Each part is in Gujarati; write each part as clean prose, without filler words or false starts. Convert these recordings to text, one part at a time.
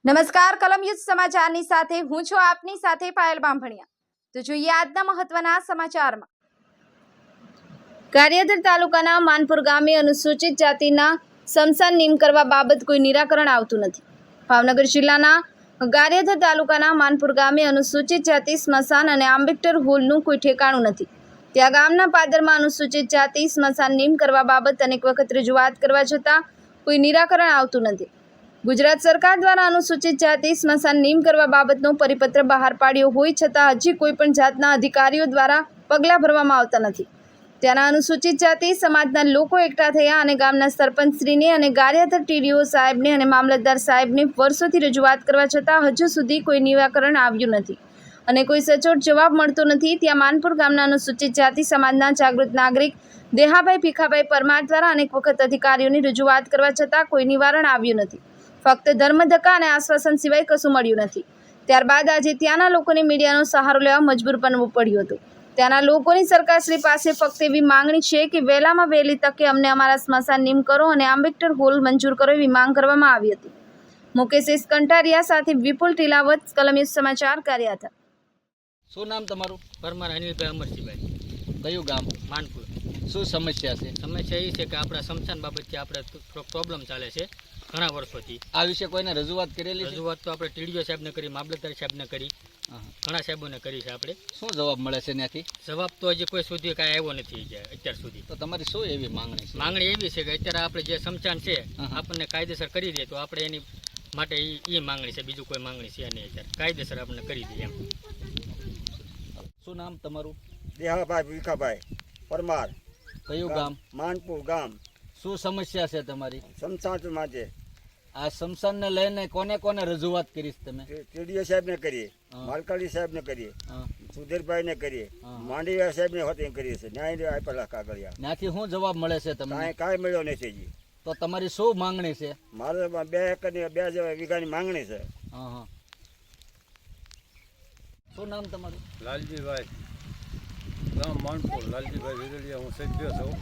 નમસ્કાર કલમ યુદ્ધ સમાચારની સાથે હું છું આપની સાથે પાયલ બાંભણિયા। તો જોઈએ આજના મહત્વના સમાચારમાં। ગારિયાધાર તાલુકાના માનપુર ગામે અનુસૂચિત જાતિના સ્મશાન નિમ કરવા બાબત કોઈ નિરાકરણ આવતું નથી। ભાવનગર જિલ્લાના ગારિયાધાર તાલુકાના માનપુર ગામે અનુસૂચિત જાતિ સ્મશાન અને આંબેડકર હોલનું કોઈ ઠેકાણું નથી। ત્યાં ગામના પાદરમાં અનુસૂચિત જાતિ સ્મશાન નિમ કરવા બાબત અનેક વખત રજૂઆત કરવા છતાં કોઈ નિરાકરણ આવતું નથી। ગુજરાત સરકાર દ્વારા અનુસૂચિત જાતિ સ્મશાન નિમ કરવા બાબતનો પરિપત્ર બહાર પાડ્યો હોય છતાં હજી કોઈ પણ જાતના અધિકારીઓ દ્વારા પગલાં ભરવામાં આવતા નથી। ત્યાંના અનુસૂચિત જાતિ સમાજના લોકો એકઠા થયા અને ગામના સરપંચશ્રીને અને ગારિયાધાર ટીડીઓ સાહેબને અને મામલતદાર સાહેબને વર્ષોથી રજૂઆત કરવા છતાં હજુ સુધી કોઈ નિરાકરણ આવ્યું નથી અને કોઈ સચોટ જવાબ મળતો નથી। ત્યાં માનપુર ગામના અનુસૂચિત જાતિ સમાજના જાગૃત નાગરિક દેહાભાઈ ભીખાભાઈ પરમાર દ્વારા અનેક વખત અધિકારીઓની રજૂઆત કરવા છતાં કોઈ નિવારણ આવ્યું નથી। ફક્ત ધર્મધક્કા અને આશ્વાસન સિવાય કશું મળ્યું નથી। ત્યારબાદ આજે ત્યાંના લોકોને મીડિયાનો સહારો લેવા મજબૂર બનવું પડ્યું હતું। ત્યાંના લોકોની સરકારશ્રી પાસે ફક્ત એવી માંગણી છે કે વહેલામાં વહેલી તકે અમને અમારા સ્મશાન નિમ કરો અને આંબેડકર હોલ મંજૂર કરો એવી માંગ કરવામાં આવી હતી। મુકેશ એસ કંટારિયા સાથે વિપુલ ટીલાવત, કલમ યુદ્ધ સમાચાર, ગારિયાધાર। શું નામ તમારું? પરમાર અનિલભાઈ અમરસિંહભાઈ, કયું ગામ? માનપુર। શું સમસ્યા છે? સમસ્યા એ છે કે આપણા સ્મશાન બાબતથી આપણે થોડોક પ્રોબ્લેમ ચાલે છે ઘણા વર્ષોથી। આ વિશે કોઈને રજૂઆત કરેલી છે? રજૂઆત તો આપણે ટીડીઓ સાહેબને કરી, મામલતદાર સાહેબને કરી, ઘણા સાહેબોને કરી છે આપણે। શું જવાબ મળે છે ત્યાંથી? જવાબ તો હજી કોઈ સુધી કાંઈ આવ્યો નથી અત્યાર સુધી। તો તમારી શું એવી માંગણી છે? માંગણી એવી છે કે અત્યારે આપણે જે સ્મશાન છે આપણને કાયદેસર કરી દે તો આપણે એની માટે એ માંગણી છે, બીજું કોઈ માંગણી છે નહીં। અત્યારે કાયદેસર આપણને કરી દે એમ। શું નામ તમારું? દેહાભાઈ ભીખાભાઈ પરમાર, કયું ગામ? માનપુર ગામ। શું સમસ્યા છે તમારી? સ્મશાન માટે આ સ્મશાનને લઈને કોને કોને રજૂઆત કરીશ તમે? ટીડીઓ સાહેબને કરીએ, માલકાડી સાહેબને કરીએ, સુધીરભાઈને કરીએ, માંડવીયા સાહેબને હોતી કરીએ છીએ। ન્યાય આપેલા કાગળિયા, ત્યાંથી શું જવાબ મળે છે તમને? કાંઈ મળ્યો નથી હજી। તો તમારી શું માંગણી છે? મારે 2 એકરની 2 વીઘાની માંગણી છે। શું નામ તમારું? લાલજીભાઈ, ગામ માનપુર, લાલજીભાઈ વિરલિયા, હું સભ્ય છું।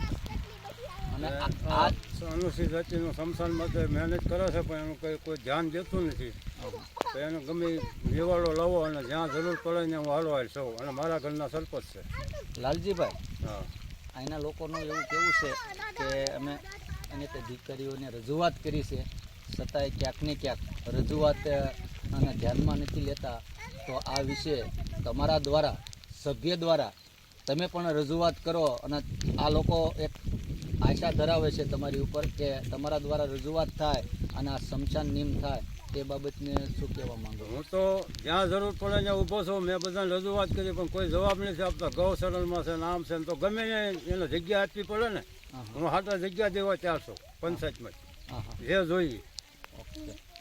અને આ અનુસૂચિત જાતિનું સ્મશાન માટે મહેનત કરે છે પણ એનું કોઈ ધ્યાન દેતું નથી। તો એનો ગમે નિવાડો લાવો અને જ્યાં જરૂર પડે ને હું હાલવાય છું અને મારા ઘરના સરપંચ છે। લાલજીભાઈ, હા, અહીંના લોકોનું એવું કેવું છે કે અમે એને તે દીકરીઓને રજૂઆત કરી છે છતાંય ક્યાંક ને ક્યાંક રજૂઆત અને ધ્યાનમાં નથી લેતા। તો આ વિશે તમારા દ્વારા, સભ્ય દ્વારા તમે પણ રજૂઆત કરો અને આ લોકો એક આશા ધરાવે છે તમારી ઉપર કે તમારા દ્વારા રજૂઆત થાય અને આ સ્મશાન નિમ થાય। તે બાબતને શું કહેવા માંગો? હું તો જ્યાં જરૂર પડે ત્યાં ઊભો છું। મેં બધાને રજૂઆત કરી પણ કોઈ જવાબ નથી આપતા। ગૌસદનમાં છે, નામ છે, તો ગમે એને જગ્યા આપવી પડે ને। હું હાટા જગ્યા દેવા ત્યાં છું પંચાયતમાં, જે જોઈએ। ઓકે।